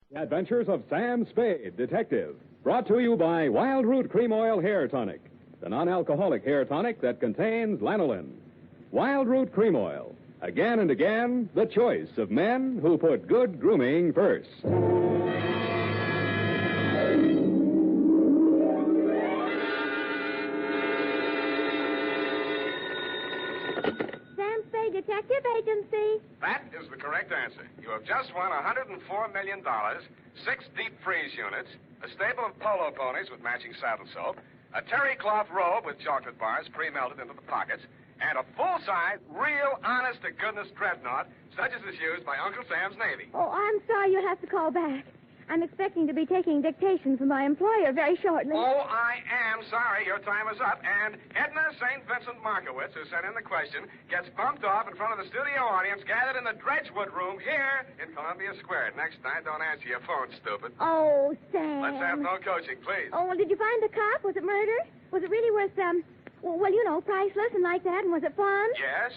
The Adventures of Sam Spade, Detective. Brought to you by Wild Root Cream Oil Hair Tonic, the non-alcoholic hair tonic that contains lanolin. Wild Root Cream Oil. Again and again, the choice of men who put good grooming first. Sam Spade Detective Agency. That is the correct answer. You have just won $104 million, 6 deep freeze units, a stable of polo ponies with matching saddle soap, a terry cloth robe with chocolate bars pre-melted into the pockets, and a full-size, real, honest-to-goodness dreadnought, such as is used by Uncle Sam's Navy. Oh, I'm sorry you'll have to call back. I'm expecting to be taking dictation from my employer very shortly. Oh, I am sorry. Your time is up. And Edna St. Vincent Markowitz, who sent in the question, gets bumped off in front of the studio audience gathered in the Dredgewood room here in Columbia Square. Next time, don't answer your phone, stupid. Oh, Sam. Let's have no coaching, please. Oh, well, did you find the cop? Was it murder? Was it really worth, well, you know, priceless and like that, and was it fun? Yes,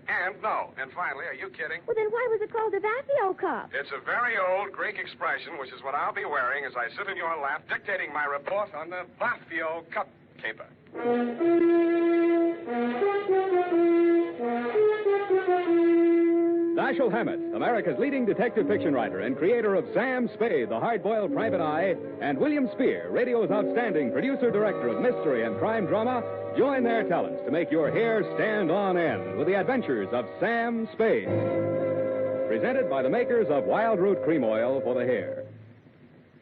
and no. And finally, are you kidding? Well, then why was it called the Vaphio cup? It's a very old Greek expression, which is what I'll be wearing as I sit in your lap dictating my report on the Vaphio cup caper. Dashiell Hammett, America's leading detective fiction writer and creator of Sam Spade, the hard-boiled private eye, and William Spear, radio's outstanding producer-director of mystery and crime drama, join their talents to make your hair stand on end with the adventures of Sam Spade. Presented by the makers of Wild Root Cream Oil for the hair.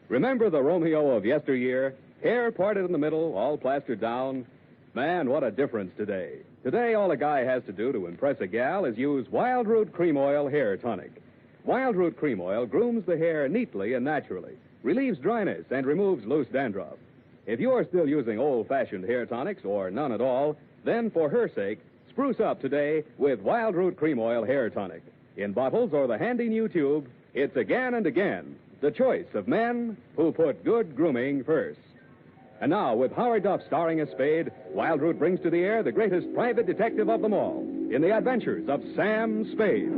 Remember the Romeo of yesteryear? Hair parted in the middle, all plastered down? Man, what a difference today. Today, all a guy has to do to impress a gal is use Wild Root Cream Oil Hair Tonic. Wild Root Cream Oil grooms the hair neatly and naturally, relieves dryness, and removes loose dandruff. If you're still using old-fashioned hair tonics or none at all, then for her sake, spruce up today with Wild Root Cream Oil Hair Tonic. In bottles or the handy new tube, it's again and again the choice of men who put good grooming first. And now, with Howard Duff starring as Spade, Wild Root brings to the air the greatest private detective of them all in the adventures of Sam Spade.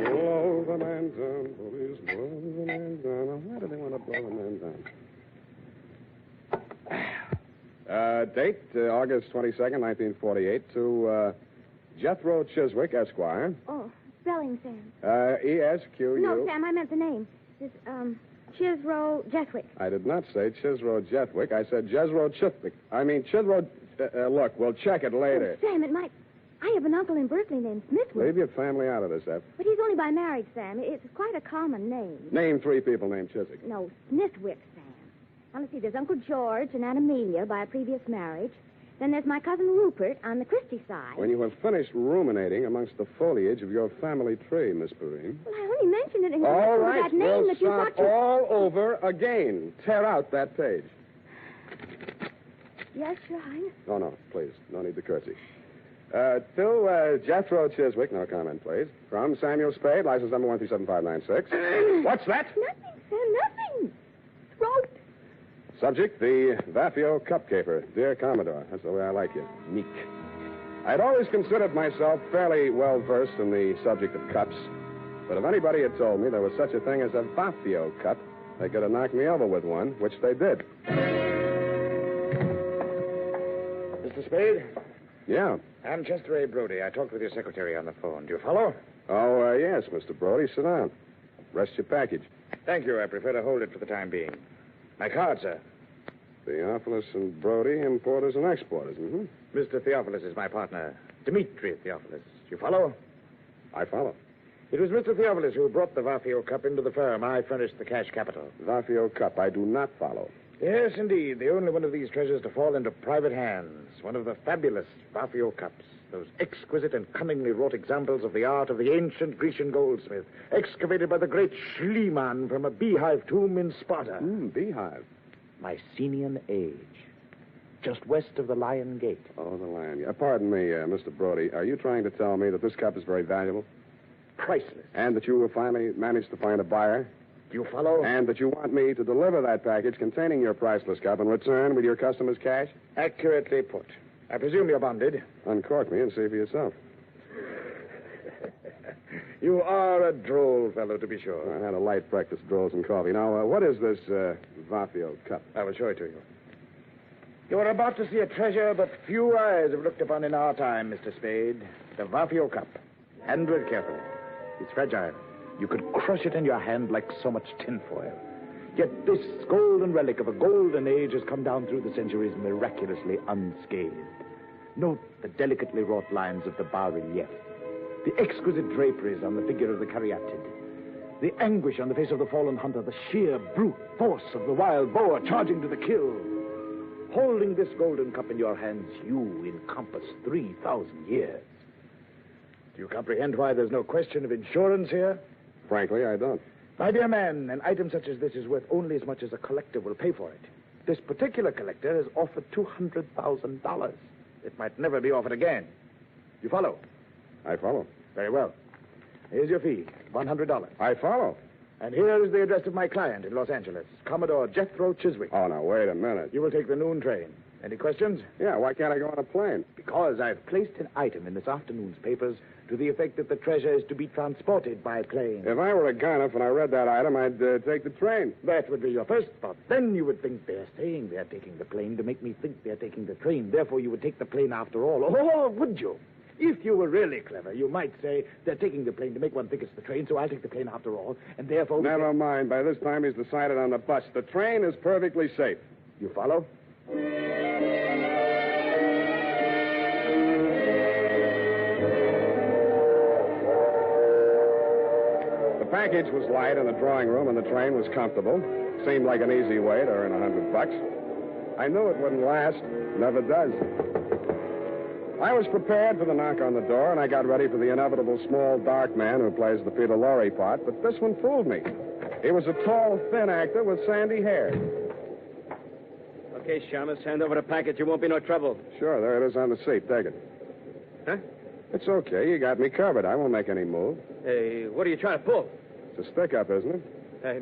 Blow the man down, police, blow the man down. Why do they want to blow the man down? Date, August 22nd, 1948, to Jethro Chiswick, Esquire. Oh, spelling, Sam. E-S-Q-U... No, Sam, I meant the name. It's, Chisro Jethwick. I did not say Chisro Jethwick. I said Jethro Chithwick. I mean, Chisro... look, we'll check it later. Oh, Sam, it might... I have an uncle in Berkeley named Smithwick. Leave your family out of this, Ep. But he's only by marriage, Sam. It's quite a common name. Name 3 people named Chiswick. No, Smithwick, Sam. Now, let's see, there's Uncle George and Aunt Amelia by a previous marriage. Then there's my cousin Rupert on the Christie side. When you have finished ruminating amongst the foliage of your family tree, Miss Perrine... Well, I only mentioned it in All connection with right, that name we'll that you start thought you... all over again. Tear out that page. Yes, Your Highness. No, please. No need to curtsy. To Jethro Chiswick, no comment, please. From Samuel Spade, license number 1375596. What's that? Nothing, Sam, nothing. Throat. Subject, the Vaphio cup caper. Dear Commodore, that's the way I like you. Meek. I'd always considered myself fairly well-versed in the subject of cups. But if anybody had told me there was such a thing as a Vaphio cup, they could have knocked me over with one, which they did. Mr. Spade? Yeah. I'm Chester A. Brody. I talked with your secretary on the phone. Do you follow? Oh, yes, Mr. Brody. Sit down. Rest your package. Thank you. I prefer to hold it for the time being. My card, sir. Theophilus and Brody, importers and exporters. Mm-hmm. Mr. Theophilus is my partner, Dmitri Theophilus. Do you follow? I follow. It was Mr. Theophilus who brought the Vaphio cup into the firm. I furnished the cash capital. Vaphio cup. I do not follow. Yes, indeed. The only one of these treasures to fall into private hands. One of the fabulous Vaphio cups. Those exquisite and cunningly wrought examples of the art of the ancient Grecian goldsmith, excavated by the great Schliemann from a beehive tomb in Sparta. Beehive. Mycenaean age. Just west of the Lion Gate. Oh, the Lion Gate. Pardon me, Mr. Brody. Are you trying to tell me that this cup is very valuable? Priceless. And that you will finally manage to find a buyer? Do you follow? And that you want me to deliver that package containing your priceless cup and return with your customer's cash? Accurately put. I presume you're bonded. Uncork me and see for yourself. You are a droll fellow, to be sure. I had a light breakfast, rolls and coffee. Now, what is this Vaphio cup? I will show it to you. You are about to see a treasure but few eyes have looked upon in our time, Mr. Spade. The Vaphio cup. Handle it carefully. It's fragile. You could crush it in your hand like so much tinfoil. Yet this golden relic of a golden age has come down through the centuries miraculously unscathed. Note the delicately wrought lines of the bas-relief, the exquisite draperies on the figure of the caryatid, the anguish on the face of the fallen hunter, the sheer brute force of the wild boar charging to the kill. Holding this golden cup in your hands, you encompass 3,000 years. Do you comprehend why there's no question of insurance here? Frankly, I don't. My dear man, an item such as this is worth only as much as a collector will pay for it. This particular collector has offered $200,000. It might never be offered again. You follow? I follow. Very well. Here's your fee, $100. I follow. And here is the address of my client in Los Angeles, Commodore Jethro Chiswick. Oh, now, wait a minute. You will take the noon train. Any questions? Yeah, why can't I go on a plane? Because I've placed an item in this afternoon's papers to the effect that the treasure is to be transported by plane. If I were a gunner, when I read that item, I'd take the train. That would be your first thought. Then you would think they're saying they're taking the plane to make me think they're taking the train. Therefore, you would take the plane after all. Oh, would you? If you were really clever, you might say they're taking the plane to make one think it's the train, so I'll take the plane after all, and therefore... Never mind. By this time, he's decided on the bus. The train is perfectly safe. You follow? The package was light in the drawing room, and the train was comfortable. Seemed like an easy way to earn $100. I knew it wouldn't last. Never does. I was prepared for the knock on the door, and I got ready for the inevitable small, dark man who plays the Peter Lorre part, but this one fooled me. He was a tall, thin actor with sandy hair. Okay, Shamus, hand over the package. It won't be no trouble. Sure, there it is on the seat. Take it. Huh? It's okay. You got me covered. I won't make any move. Hey, what are you trying to pull? It's a stick-up, isn't it?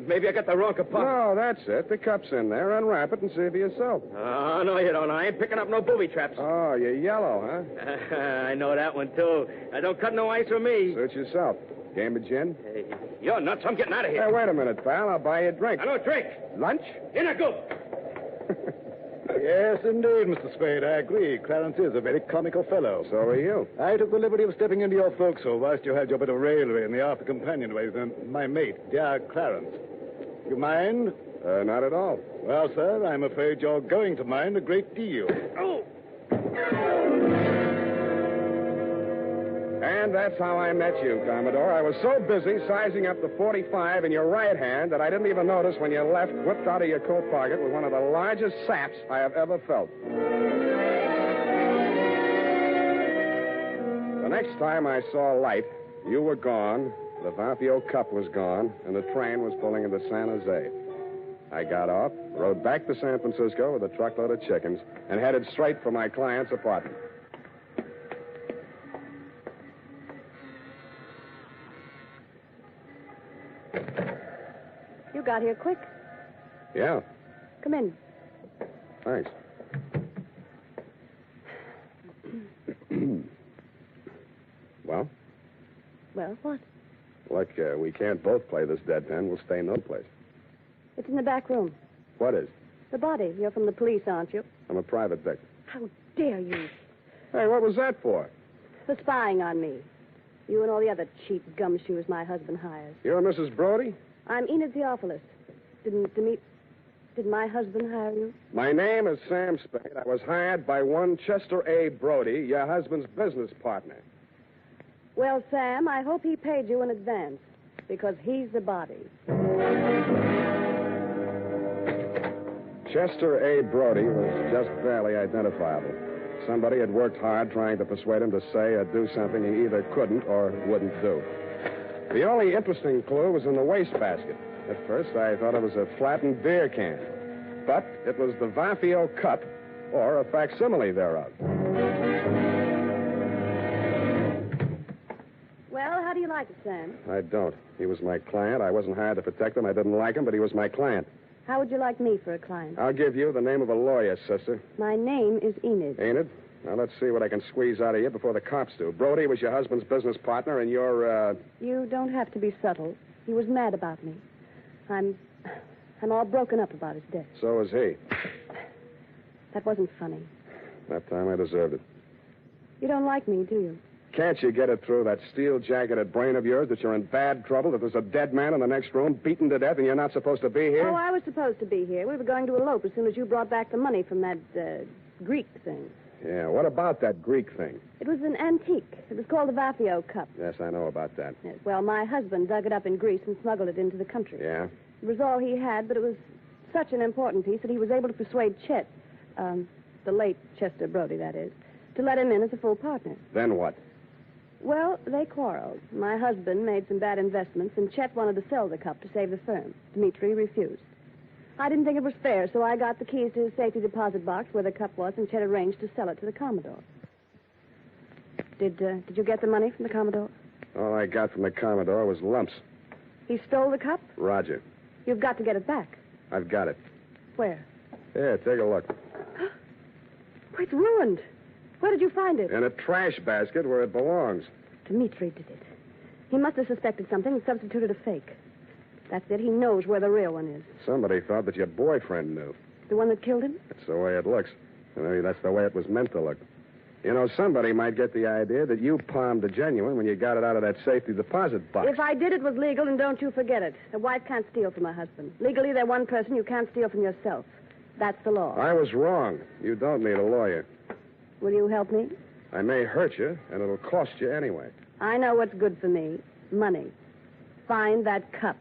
Maybe I got the wrong compartment. No, that's it. The cup's in there. Unwrap it and see for yourself. Oh, no, you don't. I ain't picking up no booby traps. Oh, you're yellow, huh? I know that one, too. Don't cut no ice for me. Suit yourself. Game of gin? Hey, you're nuts. I'm getting out of here. Hey, wait a minute, pal. I'll buy you a drink. I don't drink. Lunch? In a goop. Yes, indeed, Mr. Spade. I agree. Clarence is a very comical fellow. So are you. I took the liberty of stepping into your forecastle whilst you had your bit of raillery in the after companionway with my mate, dear Clarence. You mind? Not at all. Well, sir, I'm afraid you're going to mind a great deal. Oh! And that's how I met you, Commodore. I was so busy sizing up the .45 in your right hand that I didn't even notice when you left, whipped out of your coat pocket with one of the largest saps I have ever felt. The next time I saw light, you were gone, the Vaphio cup was gone, and the train was pulling into San Jose. I got off, rode back to San Francisco with a truckload of chickens, and headed straight for my client's apartment. You got here quick. Yeah, Come in. thanks. Well, Well, what? look, we can't both play this deadpan. We'll stay no place. It's in the back room. What is? The body. You're from the police, aren't you? I'm a private victim. How dare you? Hey, what was that for? For spying on me. You and all the other cheap gumshoes my husband hires. You're Mrs. Brody? I'm Enid Theophilus. Did my husband hire you? My name is Sam Spade. I was hired by one Chester A. Brody, your husband's business partner. Well, Sam, I hope he paid you in advance, because he's the body. Chester A. Brody was just barely identifiable. Somebody had worked hard trying to persuade him to say or do something he either couldn't or wouldn't do. The only interesting clue was in the wastebasket. At first, I thought it was a flattened beer can. But it was the Vaphio cup, or a facsimile thereof. Well, how do you you like it, Sam? I don't. He was my client. I wasn't hired to protect him. I didn't like him, but he was my client. How would you like me for a client? I'll give you the name of a lawyer, sister. My name is Enid. Ain't it? Now, let's see what I can squeeze out of you before the cops do. Brody was your husband's business partner, and you're, You don't have to be subtle. He was mad about me. I'm all broken up about his death. So is he. That wasn't funny. That time I deserved it. You don't like me, do you? Can't you get it through that steel-jacketed brain of yours that you're in bad trouble, that there's a dead man in the next room, beaten to death, and you're not supposed to be here? Oh, I was supposed to be here. We were going to elope as soon as you brought back the money from that, Greek thing. Yeah, what about that Greek thing? It was an antique. It was called the Vaphio cup. Yes, I know about that. Yes, well, my husband dug it up in Greece and smuggled it into the country. Yeah? It was all he had, but it was such an important piece that he was able to persuade Chet, the late Chester Brody, that is, to let him in as a full partner. Then what? Well, they quarreled. My husband made some bad investments, and Chet wanted to sell the cup to save the firm. Dmitri refused. I didn't think it was fair, so I got the keys to his safety deposit box where the cup was, and Chet arranged to sell it to the Commodore. Did you get the money from the Commodore? All I got from the Commodore was lumps. He stole the cup? Roger. You've got to get it back. I've got it. Where? Here, take a look. Oh, it's ruined. Where did you find it? In a trash basket where it belongs. Dmitri did it. He must have suspected something and substituted a fake. That's it. He knows where the real one is. Somebody thought that your boyfriend knew. The one that killed him? That's the way it looks. Maybe that's the way it was meant to look. You know, somebody might get the idea that you palmed the genuine when you got it out of that safety deposit box. If I did, it was legal, and don't you forget it. A wife can't steal from her husband. Legally, they're one person. You can't steal from yourself. That's the law. I was wrong. You don't need a lawyer. Will you help me? I may hurt you, and it'll cost you anyway. I know what's good for me. Money. Find that cup.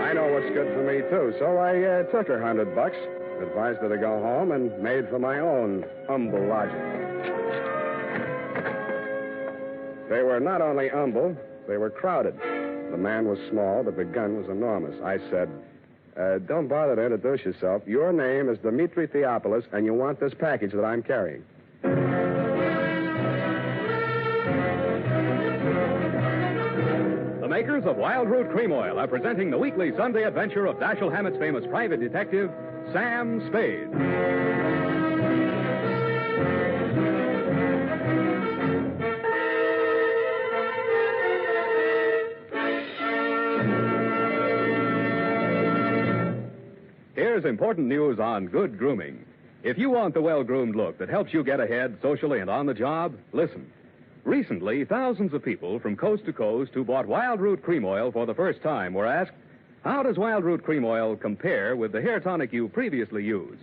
I know what's good for me, too, so I took her $100, advised her to go home, and made for my own humble lodging. They were not only humble, they were crowded. The man was small, but the gun was enormous. I said, don't bother to introduce yourself. Your name is Dmitri Theopolis, and you want this package that I'm carrying. The makers of Wild Root Cream Oil are presenting the weekly Sunday adventure of Dashiell Hammett's famous private detective, Sam Spade. Here's important news on good grooming. If you want the well-groomed look that helps you get ahead socially and on the job, listen. Recently, thousands of people from coast to coast who bought Wild Root Cream Oil for the first time were asked, how does Wild Root Cream Oil compare with the hair tonic you previously used?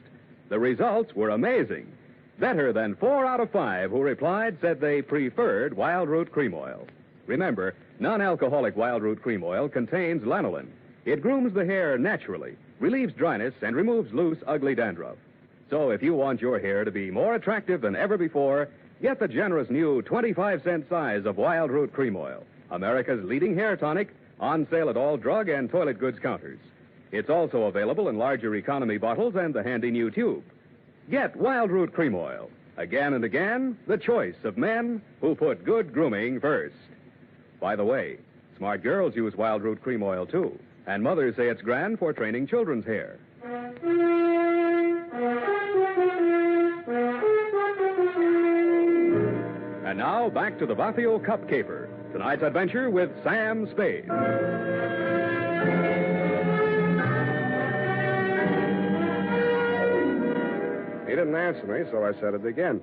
The results were amazing. Better than 4 out of 5 who replied said they preferred Wild Root Cream Oil. Remember, non-alcoholic Wild Root Cream Oil contains lanolin. It grooms the hair naturally, relieves dryness, and removes loose, ugly dandruff. So if you want your hair to be more attractive than ever before, get the generous new 25-cent size of Wild Root Cream Oil, America's leading hair tonic, on sale at all drug and toilet goods counters. It's also available in larger economy bottles and the handy new tube. Get Wild Root Cream Oil. Again and again, the choice of men who put good grooming first. By the way, smart girls use Wild Root Cream Oil, too. And mothers say it's grand for training children's hair. And now, back to the Vaphio Cup Caper. Tonight's adventure with Sam Spade. He didn't answer me, so I said it again.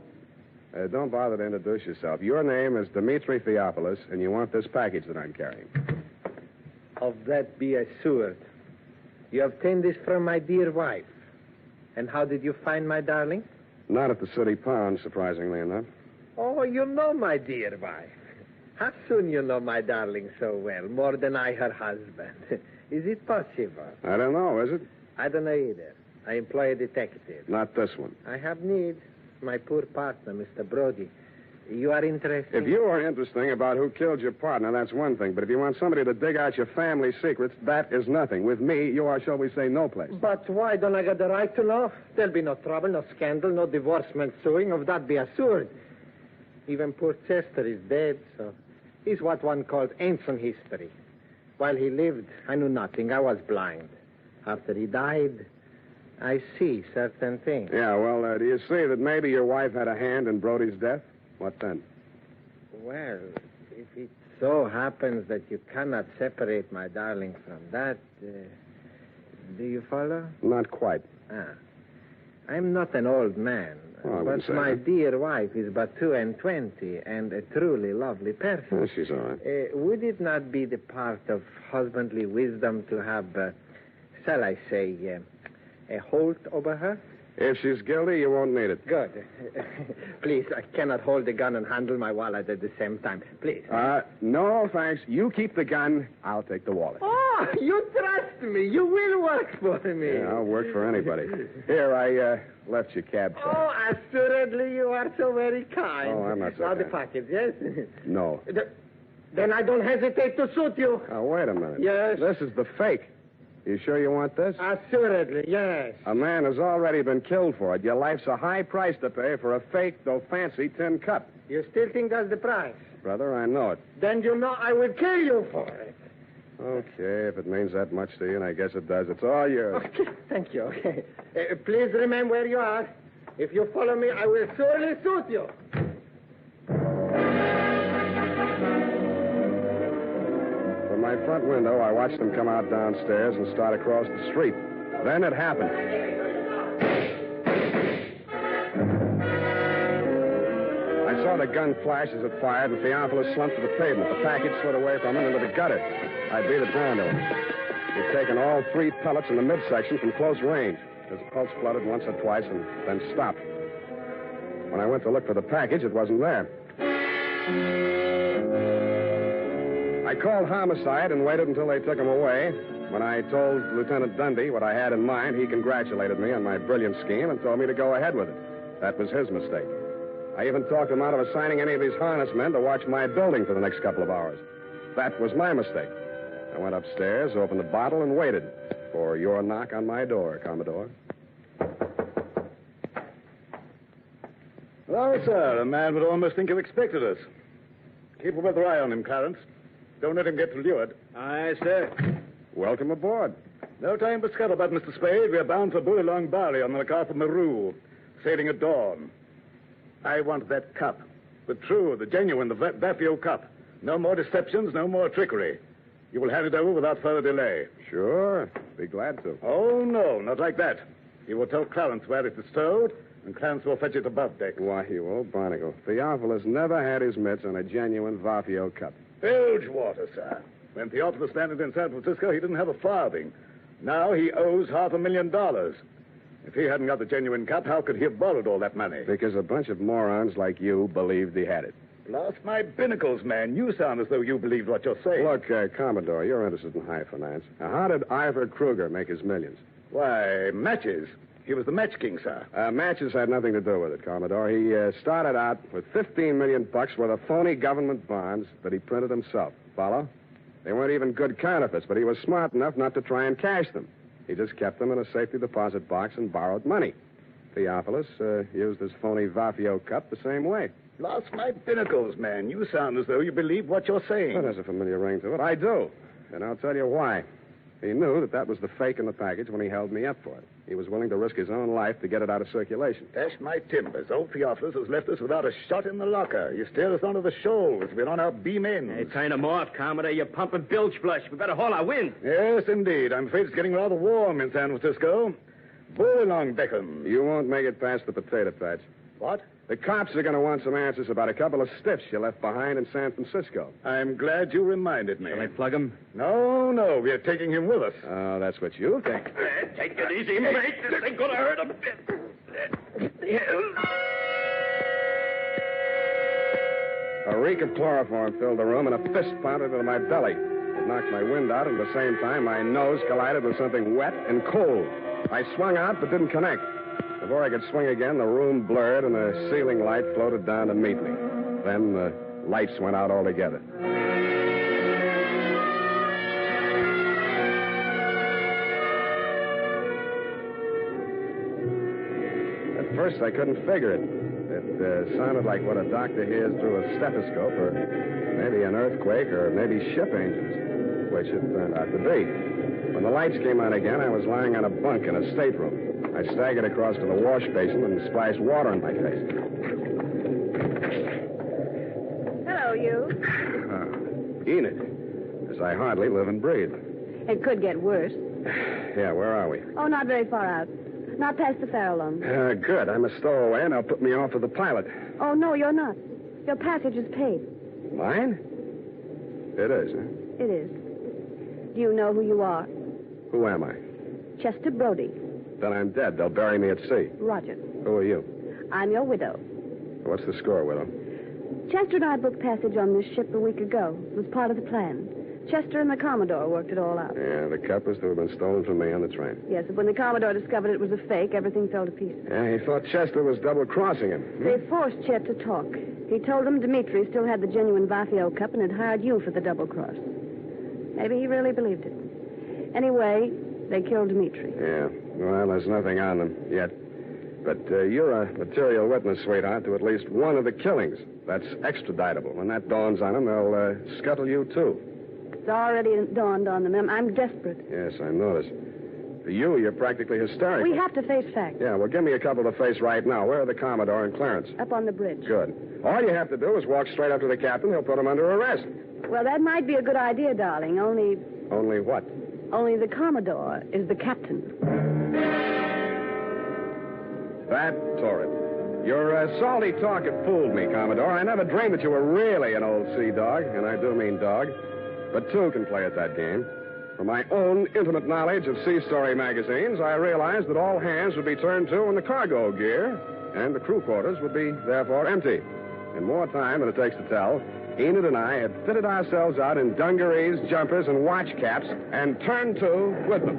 Don't bother to introduce yourself. Your name is Dmitri Theopolis, and you want this package that I'm carrying. Of that be assured. You obtained this from my dear wife. And how did you find my darling? Not at the city pond, surprisingly enough. Oh, you know my dear wife. How soon you know my darling so well, more than I, her husband? Is it possible? I don't know, is it? I don't know either. I employ a detective. Not this one. I have need. My poor partner, Mr. Brody. You are interested? If you are interesting about who killed your partner, that's one thing. But if you want somebody to dig out your family secrets, that is nothing. With me, you are, shall we say, no place. But why don't I get the right to know? There'll be no trouble, no scandal, no divorcement suing. Of that be assured. Even poor Chester is dead, so he's what one calls ancient history. While he lived, I knew nothing. I was blind. After he died, I see certain things. Yeah, well, do you see that maybe your wife had a hand in Brody's death? What then? Well, if it so happens that you cannot separate my darling from that, do you follow? Not quite. I'm not an old man, but my dear wife is but 22 and a truly lovely person. Oh, she's all right. Would it not be the part of husbandly wisdom to have, shall I say, a hold over her? If she's guilty, you won't need it. Good. Please, I cannot hold the gun and handle my wallet at the same time. Please. No, thanks. You keep the gun. I'll take the wallet. Oh, you trust me. You will work for me. Yeah, I'll work for anybody. Here, I left your cab fare. Oh, assuredly, you are so very kind. Oh, I'm not so Now kind. the package, yes? No. Then I don't hesitate to shoot you. Now, wait a minute. Yes? This is the fake. You sure you want this? Assuredly, yes. A man has already been killed for it. Your life's a high price to pay for a fake, though fancy, tin cup. You still think that's the price? Brother, I know it. Then you know I will kill you for it. Okay, if it means that much to you, and I guess it does, it's all yours. Okay, thank you. Okay. Please remain where you are. If you follow me, I will surely shoot you. From my front window, I watched them come out downstairs and start across the street. Then it happened. I saw the gun flash as it fired, and Theophilus slumped to the pavement. The package slid away from him into the gutter. I beat it down to him. He'd taken all 3 pellets in the midsection from close range. His pulse fluttered once or twice and then stopped. When I went to look for the package, it wasn't there. I called homicide and waited until they took him away. When I told Lieutenant Dundee what I had in mind, he congratulated me on my brilliant scheme and told me to go ahead with it. That was his mistake. I even talked him out of assigning any of his harness men to watch my building for the next couple of hours. That was my mistake. I went upstairs, opened the bottle, and waited for your knock on my door, Commodore. Well, sir, a man would almost think you expected us. Keep a weather eye on him, Clarence. Don't let him get lured. Aye, sir. Welcome aboard. No time for scuttlebutt, Mr. Spade. We're bound for Bullylong Bari on the lookout for Maru, sailing at dawn. I want that cup. The true, the genuine, the Vaphio cup. No more deceptions, no more trickery. You will hand it over without further delay. Sure. Be glad to. Oh, no, not like that. You will tell Clarence where it is stowed, and Clarence will fetch it above deck. Why, you old barnacle. Theophilus never had his mitts on a genuine Vaphio cup. Bilge water, sir. When Theophilus landed in San Francisco, he didn't have a farthing. Now he owes $500,000. If he hadn't got the genuine cup, how could he have borrowed all that money? Because a bunch of morons like you believed he had it. Blast my binnacles, man. You sound as though you believed what you're saying. Look, Commodore, you're interested in high finance. Now, how did Ivor Kruger make his millions? Why, matches. He was the match king, sir. Matches had nothing to do with it, Commodore. He started out with $15 million worth of phony government bonds that he printed himself. Follow? They weren't even good counterfeits, but he was smart enough not to try and cash them. He just kept them in a safety deposit box and borrowed money. Theophilus used his phony Vaphio cup the same way. Blast my binnacles, man. You sound as though you believe what you're saying. Well, there's a familiar ring to it. I do. And I'll tell you why. He knew that was the fake in the package when he held me up for it. He was willing to risk his own life to get it out of circulation. Dash my timbers. Old Theophilus has left us without a shot in the locker. You steer us onto the shoals. We're on our beam ends. Hey, turn him off, Commodore. You're pumping bilge flush. We better haul our wind. Yes, indeed. I'm afraid it's getting rather warm in San Francisco. Bull along, Beckham. You won't make it past the potato patch. What? The cops are going to want some answers about a couple of stiffs you left behind in San Francisco. I'm glad you reminded me. Shall I plug him? No, we're taking him with us. Oh, that's what you think. Take it easy, mate. This ain't gonna hurt a bit. A reek of chloroform filled the room, and a fist pounded into my belly. It knocked my wind out, and at the same time, my nose collided with something wet and cold. I swung out, but didn't connect. Before I could swing again, the room blurred, and a ceiling light floated down to meet me. Then the lights went out altogether. At first, I couldn't figure it. It sounded like what a doctor hears through a stethoscope, or maybe an earthquake, or maybe ship engines, which it turned out to be. When the lights came on again, I was lying on a bunk in a stateroom. I staggered across to the wash basin and splashed water in my face. Hello, you. Enid, as I hardly live and breathe. It could get worse. Yeah, where are we? Oh, not very far out. Not past the Farallon. Good. I'm a stowaway, and they'll put me off with the pilot. Oh, no, you're not. Your passage is paid. Mine? It is, huh? It is. Do you know who you are? Who am I? Chester Brody. Then I'm dead. They'll bury me at sea. Roger. Who are you? I'm your widow. What's the score, widow? Chester and I booked passage on this ship a week ago. It was part of the plan. Chester and the Commodore worked it all out. Yeah, the cup was to have been stolen from me on the train. Yes, but when the Commodore discovered it was a fake, everything fell to pieces. Yeah, he thought Chester was double-crossing him. They forced Chet to talk. He told them Dimitri still had the genuine Vaphio cup and had hired you for the double cross. Maybe he really believed it. Anyway, they killed Dimitri. Yeah, well, there's nothing on them yet. But you're a material witness, sweetheart, to at least one of the killings. That's extraditable. When that dawns on them, they'll scuttle you, too. It's already dawned on them. I'm desperate. Yes, I noticed. For you, you're practically hysterical. We have to face facts. Yeah, well, give me a couple to face right now. Where are the Commodore and Clarence? Up on the bridge. Good. All you have to do is walk straight up to the captain. He'll put him under arrest. Well, that might be a good idea, darling. Only what? Only the Commodore is the captain. That torrid. Your salty talk had fooled me, Commodore. I never dreamed that you were really an old sea dog, and I do mean dog. But two can play at that game. From my own intimate knowledge of sea story magazines, I realized that all hands would be turned to in the cargo gear, and the crew quarters would be, therefore, empty. In more time than it takes to tell, Enid and I had fitted ourselves out in dungarees, jumpers, and watch caps, and turned to with them.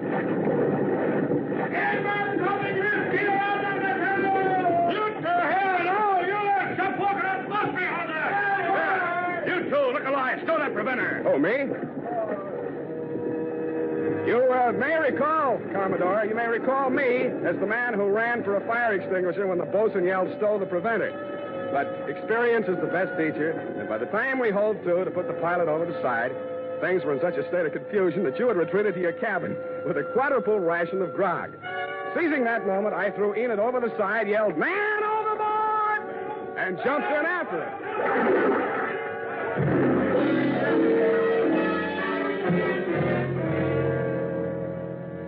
Anybody coming here? Get out of the window! You to hell! No, you there! Stop walking up! Bust me on there! You two, look alive! Stow that preventer! Oh, me? You may recall, Commodore, you may recall me as the man who ran for a fire extinguisher when the bosun yelled, stow the preventer. But experience is the best teacher, and by the time we hove to put the pilot over the side, things were in such a state of confusion that you had retreated to your cabin with a quadruple ration of grog. Seizing that moment, I threw Enid over the side, yelled, "Man overboard!" and jumped in after her.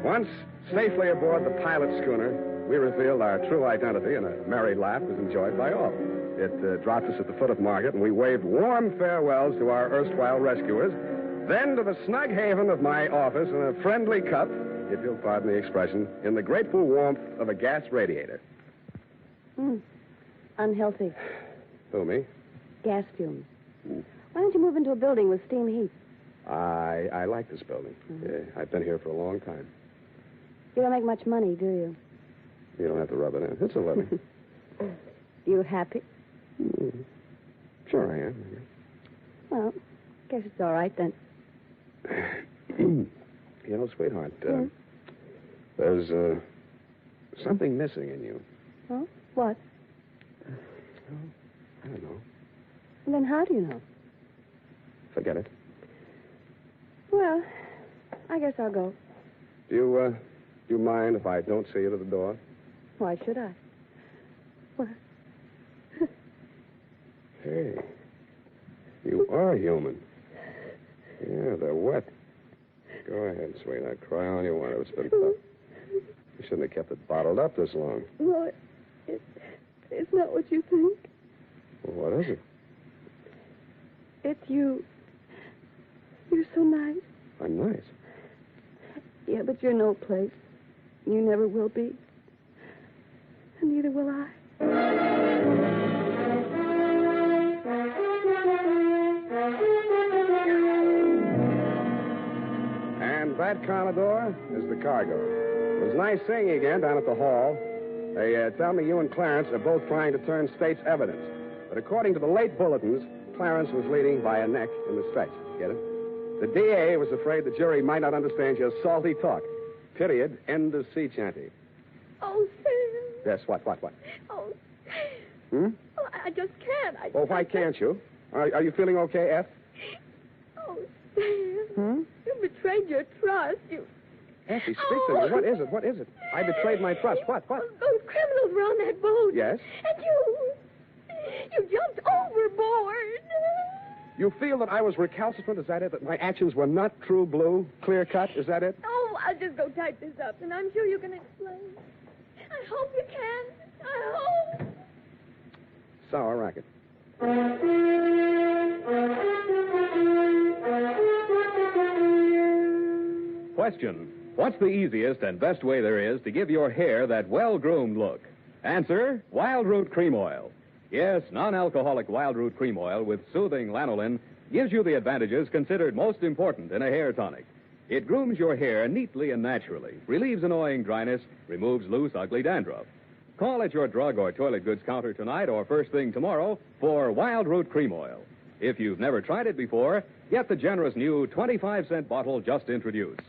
Once safely aboard the pilot schooner, we revealed our true identity, and a merry laugh was enjoyed by all. It dropped us at the foot of Market, and we waved warm farewells to our erstwhile rescuers, then to the snug haven of my office in a friendly cup, if you'll pardon the expression, in the grateful warmth of a gas radiator. Unhealthy. Who, me? Gas fumes. Why don't you move into a building with steam heat? I like this building. I've been here for a long time. You don't make much money, do you? You don't have to rub it in. It's a living. You happy? Sure I am. Well, guess it's all right then. You know, sweetheart, there's something missing in you. Oh? What? I don't know. Well, then how do you know? Forget it. Well, I guess I'll go. Do you mind if I don't see you to the door? Why should I? What? Hey, you are human. Yeah, they're wet. Go ahead, sweetheart. Cry all you want. It's been tough. You shouldn't have kept it bottled up this long. No, it's not what you think. Well, what is it? It's you. You're so nice. I'm nice. Yeah, but you're no place. You never will be. And neither will I. And that, Commodore, is the cargo. It was nice seeing you again down at the hall. They tell me you and Clarence are both trying to turn state's evidence. But according to the late bulletins, Clarence was leading by a neck in the stretch. Get it? The DA was afraid the jury might not understand your salty talk. Period. End of sea chanty. Oh, Sam. Yes, what? Oh, Hmm? oh, I just can't. Well, why can't you? Are you feeling okay, F? Oh, Sam. Hmm? You betrayed your trust. You... Effie, speak to me. What is it? I betrayed my trust. What? Those criminals were on that boat. Yes? And you jumped overboard. You feel that I was recalcitrant, is that it? That my actions were not true blue, clear cut, is that it? Oh, I'll just go type this up, and I'm sure you can explain. I hope you can. I hope. Sour racket. Question. What's the easiest and best way there is to give your hair that well-groomed look? Answer, Wild Root Cream Oil. Yes, non-alcoholic Wild Root Cream Oil with soothing lanolin gives you the advantages considered most important in a hair tonic. It grooms your hair neatly and naturally, relieves annoying dryness, removes loose, ugly dandruff. Call at your drug or toilet goods counter tonight or first thing tomorrow for Wild Root Cream Oil. If you've never tried it before, get the generous new 25-cent bottle just introduced.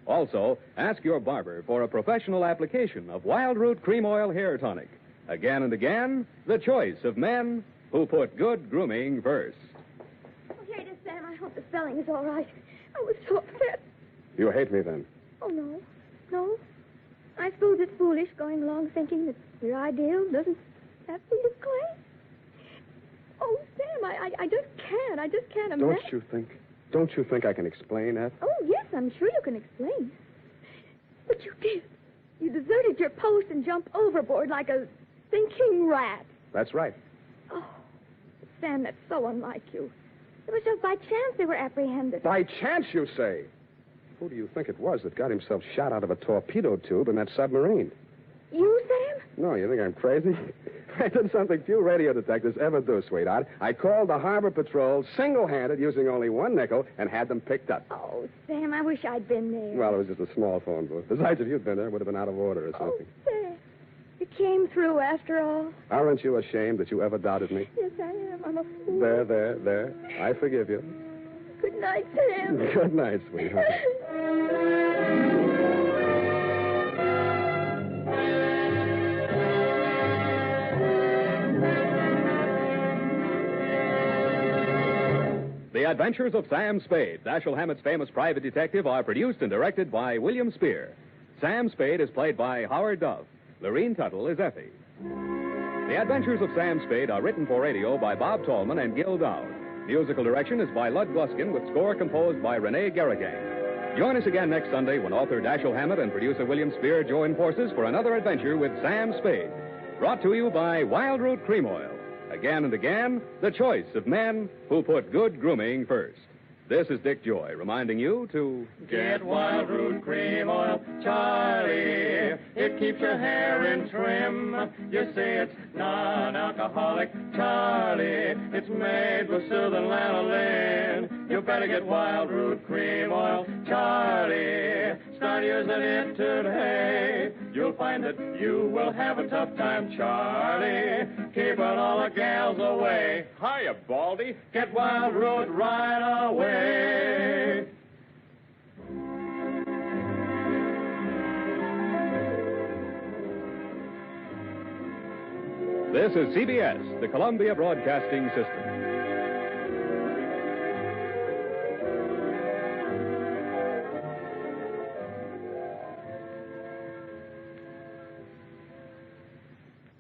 Also, ask your barber for a professional application of Wild Root Cream Oil Hair Tonic. Again and again, the choice of men who put good grooming first. Oh, here it is, Sam. I hope the spelling is all right. I was so upset. You hate me then? Oh, no. No. I suppose it's foolish going along thinking that your ideal doesn't have to be disgraced. Oh, Sam, I just can't. I just can't imagine. Don't you think I can explain that? Oh, yes, I'm sure you can explain. But you did. You deserted your post and jumped overboard like a thinking rat. That's right. Oh, Sam, that's so unlike you. It was just by chance they were apprehended. By chance, you say? Who do you think it was that got himself shot out of a torpedo tube in that submarine? You, Sam? No, you think I'm crazy? I did something few radio detectives ever do, sweetheart. I called the Harbor Patrol single-handed using only one nickel and had them picked up. Oh, Sam, I wish I'd been there. Well, it was just a small phone booth. Besides, if you'd been there, it would have been out of order or something. Oh, Sam, you came through after all. Aren't you ashamed that you ever doubted me? Yes, I am. I'm a fool. There. I forgive you. Good night, Sam. Good night, sweetheart. The Adventures of Sam Spade, Dashiell Hammett's famous private detective, are produced and directed by William Spear. Sam Spade is played by Howard Duff. Lorene Tuttle is Effie. The Adventures of Sam Spade are written for radio by Bob Tallman and Gil Dowd. Musical direction is by Lud Gluskin with score composed by Renee Garrigan. Join us again next Sunday when author Dashiell Hammett and producer William Spear join forces for another adventure with Sam Spade. Brought to you by Wild Root Cream Oil. Again and again, the choice of men who put good grooming first. This is Dick Joy reminding you to Get Wild Root Cream Oil, Charlie. It keeps your hair in trim. You say it's non-alcoholic, Charlie. It's made with soothing lanolin. You better get Wild Root Cream Oil, Charlie. Start using it today. You'll find that you will have a tough time, Charlie. Keeping all the gals away. Hiya, Baldy. Get Wild Root right away. This is CBS, the Columbia Broadcasting System.